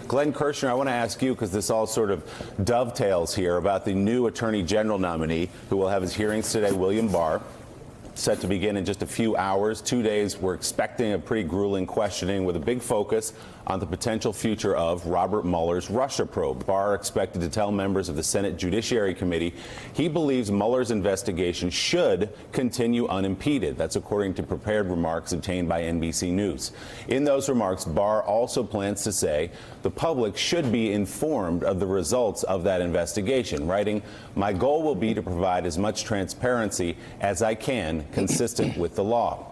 Glenn Kirshner, I want to ask you, because this all sort of dovetails here, about the new Attorney General nominee who will have his hearings today, William Barr, set to begin in just a few hours. 2 days, we're expecting a pretty grueling questioning with a big focus on the potential future of Robert Mueller's Russia probe. Barr expected to tell members of the Senate Judiciary Committee he believes Mueller's investigation should continue unimpeded. That's according to prepared remarks obtained by NBC News. In those remarks, Barr also plans to say the public should be informed of the results of that investigation, writing, "My goal will be to provide as much transparency as I can, consistent with the law."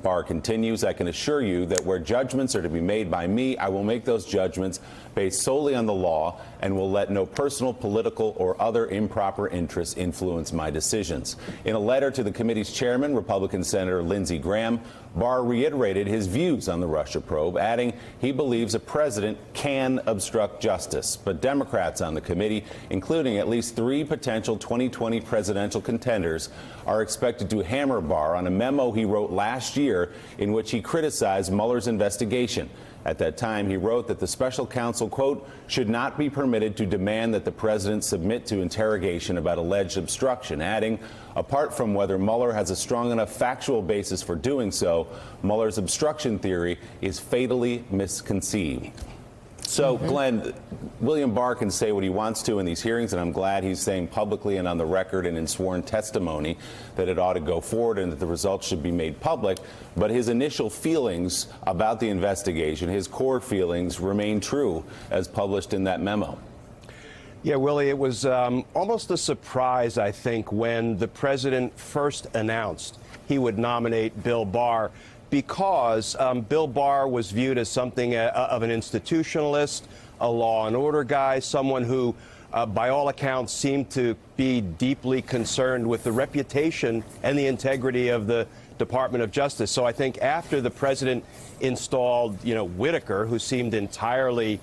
Barr continues, "I can assure you that where judgments are to be made by me, I will make those judgments based solely on the law and will let no personal, political, or other improper interests influence my decisions." In a letter to the committee's chairman, Republican Senator Lindsey Graham, Barr reiterated his views on the Russia probe, adding he believes a president can obstruct justice. But Democrats on the committee, including at least 3 potential 2020 presidential contenders, are expected to hammer Barr on a memo he wrote last year in which he criticized Mueller's investigation. At that time, he wrote that the special counsel, quote, should not be permitted to demand that the president submit to interrogation about alleged obstruction, adding, apart from whether Mueller has a strong enough factual basis for doing so, Mueller's obstruction theory is fatally misconceived. So, Glenn, William Barr can say what he wants to in these hearings, and I'm glad he's saying publicly and on the record and in sworn testimony that it ought to go forward and that the results should be made public. But his initial feelings about the investigation, his core feelings, remain true, as published in that memo. Yeah, Willie, it was almost a surprise, I think, when the president first announced he would nominate Bill Barr, because Bill Barr was viewed as something of an institutionalist, a law and order guy, someone who, by all accounts, seemed to be deeply concerned with the reputation and the integrity of the Department of Justice. So I think after the president installed, Whitaker, who seemed entirely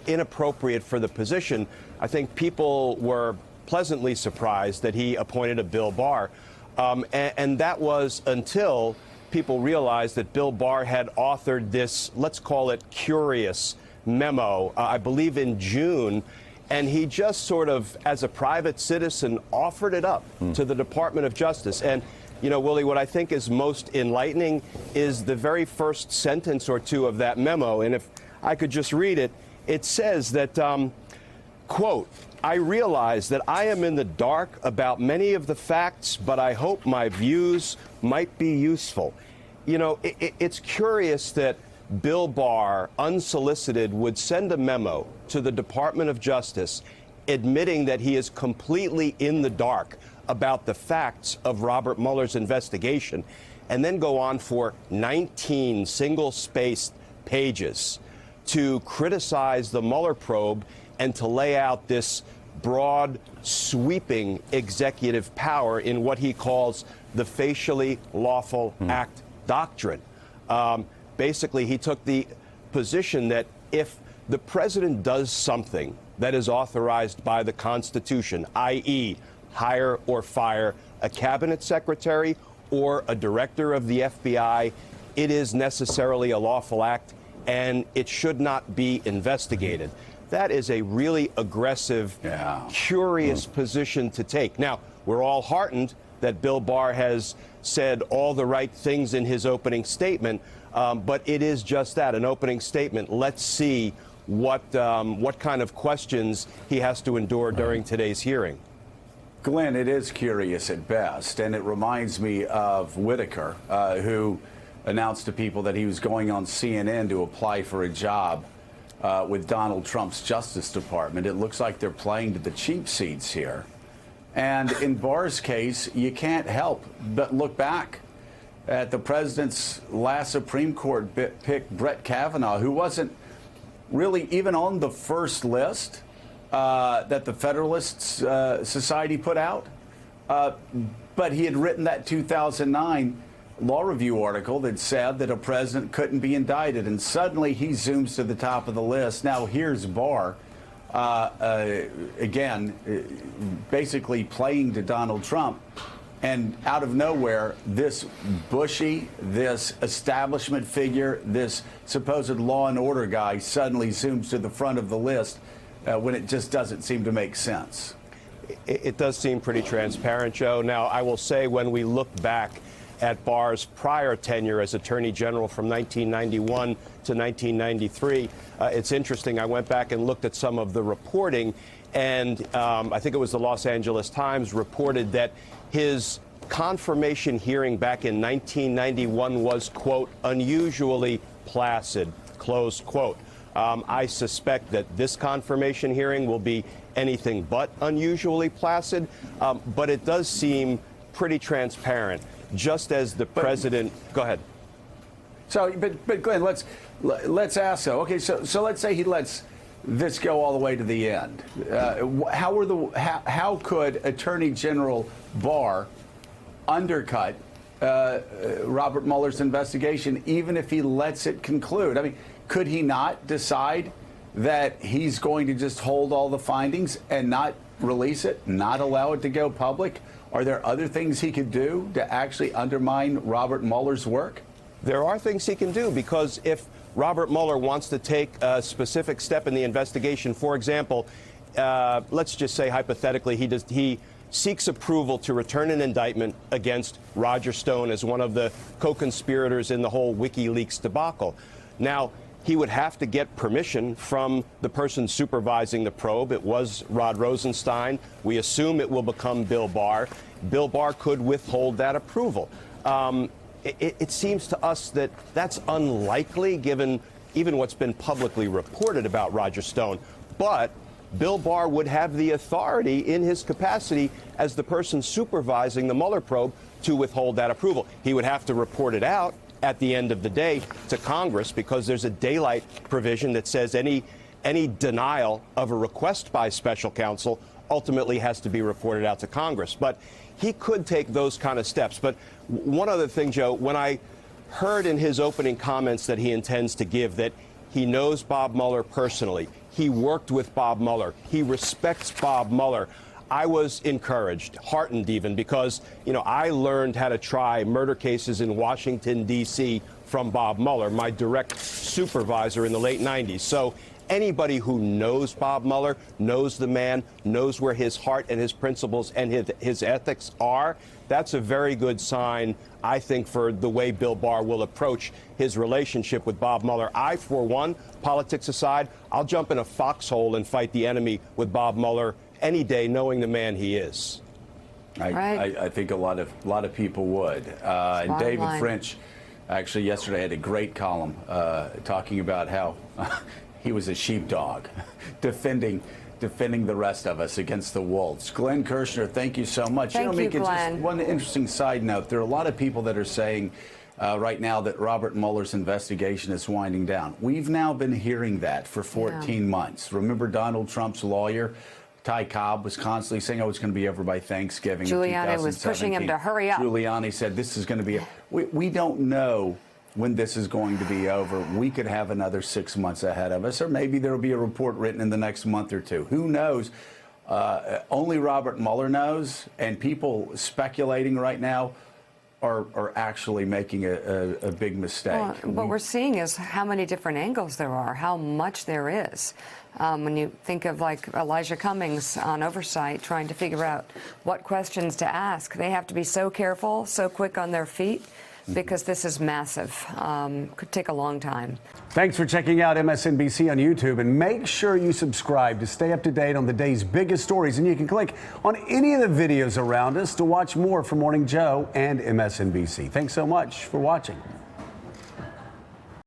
inappropriate for the position, I think people were pleasantly surprised that he appointed a Bill Barr. And that was until people realized that Bill Barr had authored this, let's call it curious memo, I believe in June, and he just sort of, as a private citizen, offered it up to the Department of Justice. And, Willie, what I think is most enlightening is the very first sentence or two of that memo. And if I could just read it, it says that, quote, "I realize that I am in the dark about many of the facts, but I hope my views might be useful." It's curious that Bill Barr, unsolicited, would send a memo to the Department of Justice admitting that he is completely in the dark about the facts of Robert Mueller's investigation, and then go on for 19 single-spaced pages to criticize the Mueller probe and to lay out this broad, sweeping executive power in what he calls the facially lawful act doctrine. Basically, he took the position that if the president does something that is authorized by the Constitution, i.e., hire or fire a cabinet secretary or a director of the FBI, it is necessarily a lawful act and it should not be investigated. That is a really aggressive, curious position to take. Now, we're all heartened that Bill Barr has said all the right things in his opening statement, but it is just that, an opening statement. Let's see what kind of questions he has to endure during today's hearing. Glenn, it is curious at best, and it reminds me of Whitaker, who announced to people that he was going on CNN to apply for a job with Donald Trump's Justice Department. It looks like they're playing to the cheap seats here. And in Barr's case, you can't help but look back at the president's last Supreme Court pick, Brett Kavanaugh, who wasn't really even on the first list that the Federalist Society put out. But he had written that 2009 law review article that said that a president couldn't be indicted, and suddenly he zooms to the top of the list. Now here's Barr, again, basically playing to Donald Trump. And out of nowhere, this Bushy, this establishment figure, this supposed law and order guy suddenly zooms to the front of the list when it just doesn't seem to make sense. It does seem pretty transparent, Joe. Now, I will say when we look back at Barr's prior tenure as Attorney General from 1991 to 1993, it's interesting. I went back and looked at some of the reporting, and I think it was the Los Angeles Times reported that his confirmation hearing back in 1991 was, quote, unusually placid, close quote. I suspect that this confirmation hearing will be anything but unusually placid, but it does seem pretty transparent, just as the president. Go ahead. So, but Glenn, let's ask though. Okay, so let's say he lets this go all the way to the end. How could Attorney General Barr undercut Robert Mueller's investigation, even if he lets it conclude? I mean, could he not decide that he's going to just hold all the findings and not release it, not allow it to go public? Are there other things he could do to actually undermine Robert Mueller's work? There are things he can do, because if Robert Mueller wants to take a specific step in the investigation, for example, let's just say hypothetically he seeks approval to return an indictment against Roger Stone as one of the co-conspirators in the whole WikiLeaks debacle. Now, he would have to get permission from the person supervising the probe. It was Rod Rosenstein. We assume it will become Bill Barr. Bill Barr could withhold that approval. It seems to us that that's unlikely, given even what's been publicly reported about Roger Stone. But Bill Barr would have the authority in his capacity as the person supervising the Mueller probe to withhold that approval. He would have to report it out at the end of the day to Congress, because there's a daylight provision that says any denial of a request by special counsel ultimately has to be reported out to Congress. But he could take those kind of steps. But one other thing, Joe, when I heard in his opening comments that he intends to give that he knows Bob Mueller personally, he worked with Bob Mueller, he respects Bob Mueller, I was encouraged, heartened even, because, you know, I learned how to try murder cases in Washington, D.C. from Bob Mueller, my direct supervisor in the late 90s. So anybody who knows Bob Mueller, knows the man, knows where his heart and his principles and his ethics are, that's a very good sign, I think, for the way Bill Barr will approach his relationship with Bob Mueller. I, for one, politics aside, I'll jump in a foxhole and fight the enemy with Bob Mueller any day, knowing the man he is. I think a lot of people would. And David French actually yesterday had a great column talking about how he was a sheepdog, defending the rest of us against the wolves. Glenn Kirshner, thank you so much. Thank you, Glenn. Just one interesting side note: there are a lot of people that are saying right now that Robert Mueller's investigation is winding down. We've now been hearing that for 14 months. Remember Donald Trump's lawyer, Ty Cobb, was constantly saying, oh, it's going to be over by Thanksgiving. Giuliani was pushing him to hurry up. Giuliani said this is going to be. We don't know when this is going to be over. We could have another 6 months ahead of us, or maybe there will be a report written in the next month or two. Who knows? Only Robert Mueller knows, and people speculating right now are actually making a big mistake. Well, what we're seeing is how many different angles there are, how much there is. When you think of like Elijah Cummings on oversight, trying to figure out what questions to ask, they have to be so careful, so quick on their feet, because this is massive. Could take a long time. Thanks for checking out MSNBC on YouTube, and make sure you subscribe to stay up to date on the day's biggest stories. And you can click on any of the videos around us to watch more from Morning Joe and MSNBC. Thanks so much for watching.